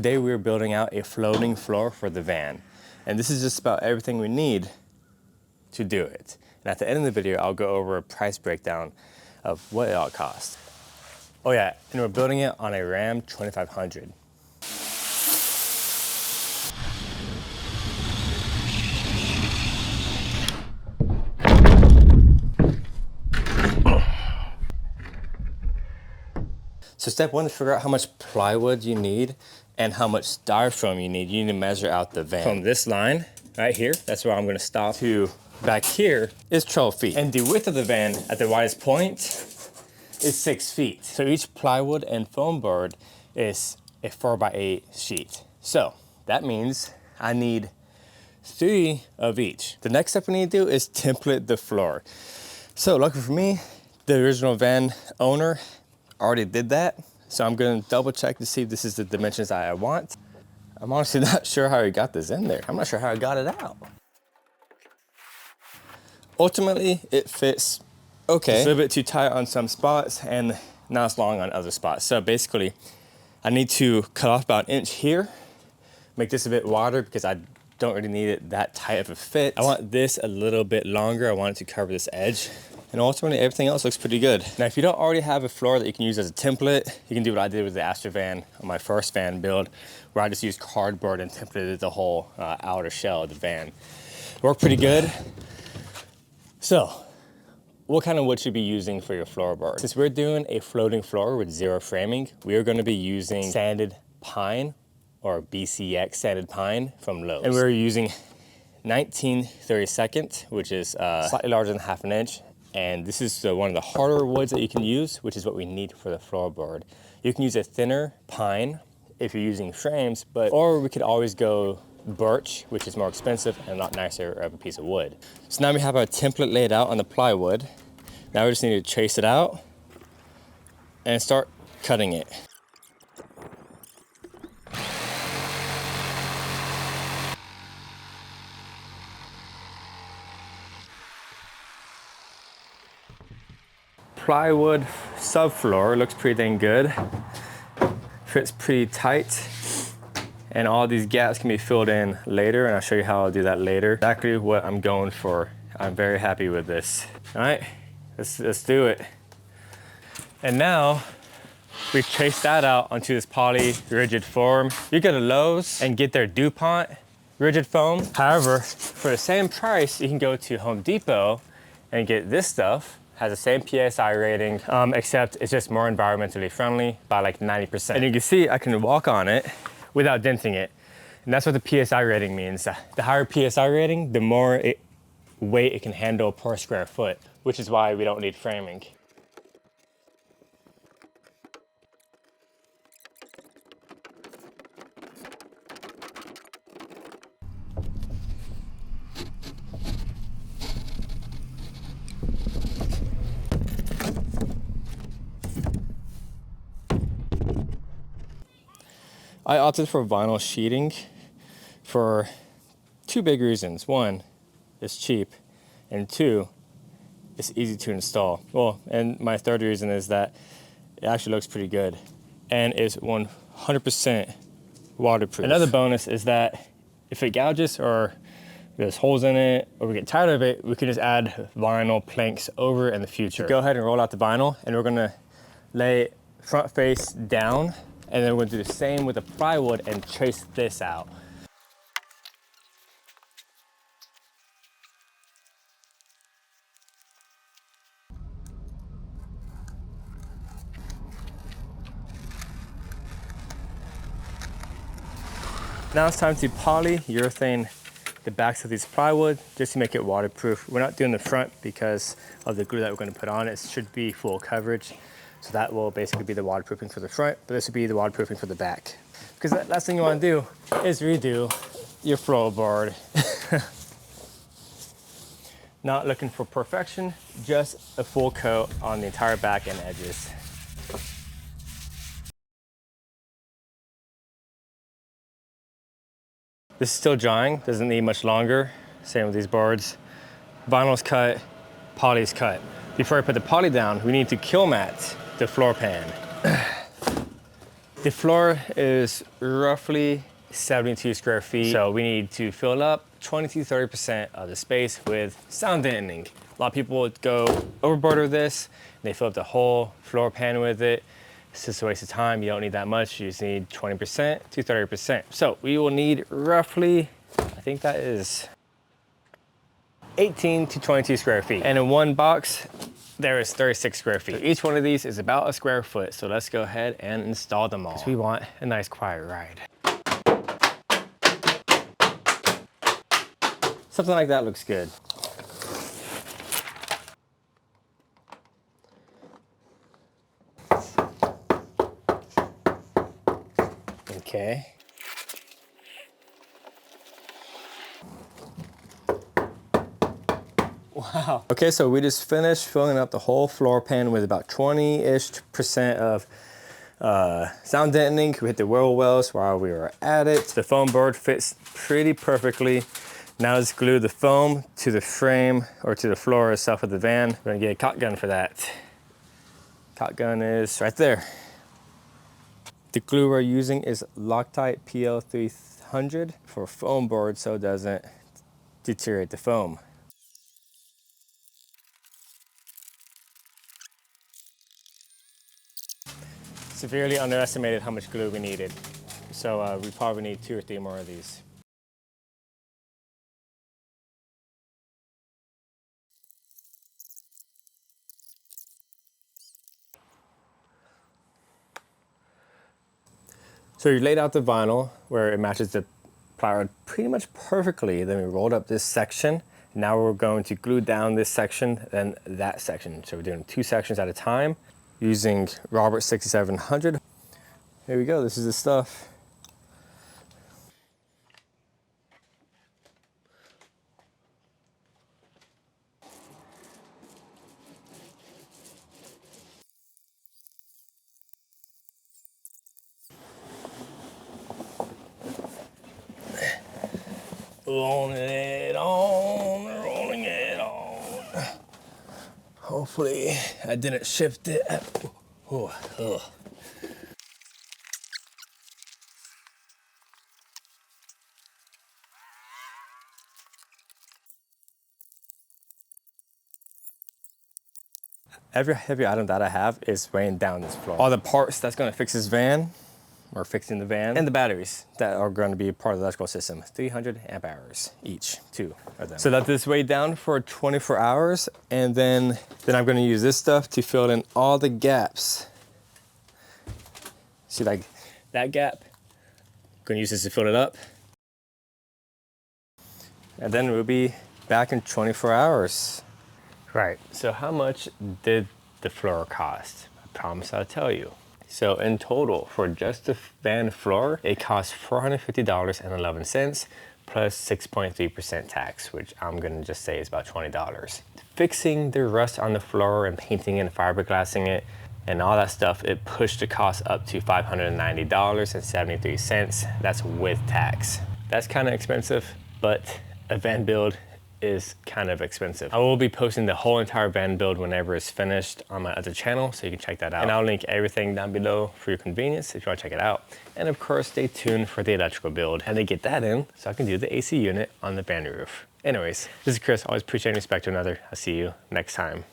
Today we're building out a floating floor for the van. And this is just about everything we need to do it. And at the end of the video, I'll go over a price breakdown of what it all costs. Oh yeah, and we're building it on a Ram 2500. So step one is figure out how much plywood you need and how much styrofoam you need. You need to measure out the van. From this line right here, that's where I'm gonna stop, to back here is 12 feet. And the width of the van at the widest point is 6 feet. So each plywood and foam board is a 4x8 sheet. So that means I need 3 of each. The next step we need to do is template the floor. So luckily for me, the original van owner already did that. So I'm gonna double check to see if this is the dimensions I want. I'm honestly not sure how he got this in there. I'm not sure how I got it out. Ultimately, it fits okay. It's a little bit too tight on some spots and not as long on other spots. So basically, I need to cut off about 1 inch here, make this a bit wider because I don't really need it that tight of a fit. I want this a little bit longer. I want it to cover this edge. And ultimately, everything else looks pretty good. Now, if you don't already have a floor that you can use as a template, you can do what I did with the Astra van on my first van build, where I just used cardboard and templated the whole outer shell of the van. It worked pretty good. So, what kind of wood should you be using for your floorboard? Since we're doing a floating floor with 0 framing, we are going to be using sanded pine or BCX sanded pine from Lowe's. And we're using 19/32, which is slightly larger than 1/2 inch. And this is one of the harder woods that you can use, which is what we need for the floorboard. You can use a thinner pine if you're using frames, or we could always go birch, which is more expensive and a lot nicer of a piece of wood. So now we have our template laid out on the plywood. Now we just need to trace it out and start cutting it. Plywood subfloor looks pretty dang good. Fits pretty tight. And all these gaps can be filled in later, and I'll show you how I'll do that later. Exactly what I'm going for. I'm very happy with this. All right, let's do it. And now we trace that out onto this poly rigid form. You go to Lowe's and get their DuPont rigid foam. However, for the same price, you can go to Home Depot and get this stuff. Has the same PSI rating, except it's just more environmentally friendly by like 90%. And you can see I can walk on it without denting it. And that's what the PSI rating means. The higher PSI rating, the more weight it can handle per square foot, which is why we don't need framing. I opted for vinyl sheeting for 2 big reasons. 1, it's cheap, and 2, it's easy to install. Well, and my 3rd reason is that it actually looks pretty good and is 100% waterproof. Another bonus is that if it gouges or there's holes in it or we get tired of it, we can just add vinyl planks over in the future. Go ahead and roll out the vinyl, and we're gonna lay it front face down. And then we're gonna do the same with the plywood and trace this out. Now it's time to polyurethane the backs of these plywood just to make it waterproof. We're not doing the front because of the glue that we're gonna put on it. It should be full coverage. So that will basically be the waterproofing for the front, but this will be the waterproofing for the back. Because the last thing you want to do is redo your floorboard. Not looking for perfection, just a full coat on the entire back and edges. This is still drying, doesn't need much longer. Same with these boards. Vinyl's cut, poly's cut. Before I put the poly down, we need to kill mat the floor pan. The floor is roughly 72 square feet, so we need to fill up 20 to 30% of the space with sound deadening. A lot of people would go overboard with this. They fill up the whole floor pan with it. It's just a waste of time. You don't need that much. You just need 20% to 30%. So we will need roughly, I think that is 18 to 22 square feet. And in one box, there is 36 square feet. So each one of these is about a square foot. So let's go ahead and install them all. 'Cause we want a nice quiet ride. Something like that looks good. Okay. Wow. Okay, so we just finished filling up the whole floor pan with about 20-ish% of sound deadening. We hit the whirl wells while we were at it. The foam board fits pretty perfectly. Now let's glue the foam to the frame or to the floor itself of the van. We're gonna get a caulk gun for that. Caulk gun is right there. The glue we're using is Loctite PL300 for foam board so it doesn't deteriorate the foam. Severely underestimated how much glue we needed. So we probably need 2 or 3 more of these. So you laid out the vinyl where it matches the plywood pretty much perfectly. Then we rolled up this section. Now we're going to glue down this section and that section. So we're doing 2 sections at a time using Robert 6700. Here we go, this is the stuff. Rolling it on, rolling it on. Hopefully I didn't shift it. Every heavy item that I have is weighing down this floor. All the parts that's gonna fix this van, or fixing the van, and the batteries that are going to be part of the electrical system. 300 amp hours each, 2 of them. So let this weigh down for 24 hours, and then I'm going to use this stuff to fill in all the gaps. See, like that gap? I'm going to use this to fill it up. And then we'll be back in 24 hours. Right, so how much did the floor cost? I promise I'll tell you. So in total, for just the van floor, it costs $450.11 plus 6.3% tax, which I'm gonna just say is about $20. Fixing the rust on the floor and painting and fiberglassing it and all that stuff, it pushed the cost up to $590.73. That's with tax. That's kind of expensive, but a van build is kind of expensive. I will be posting the whole entire van build whenever it's finished on my other channel, so you can check that out. And I'll link everything down below for your convenience if you want to check it out. And of course, stay tuned for the electrical build and to get that in so I can do the AC unit on the van roof. Anyways, this is Chris. Always appreciate and respect to another. I'll see you next time.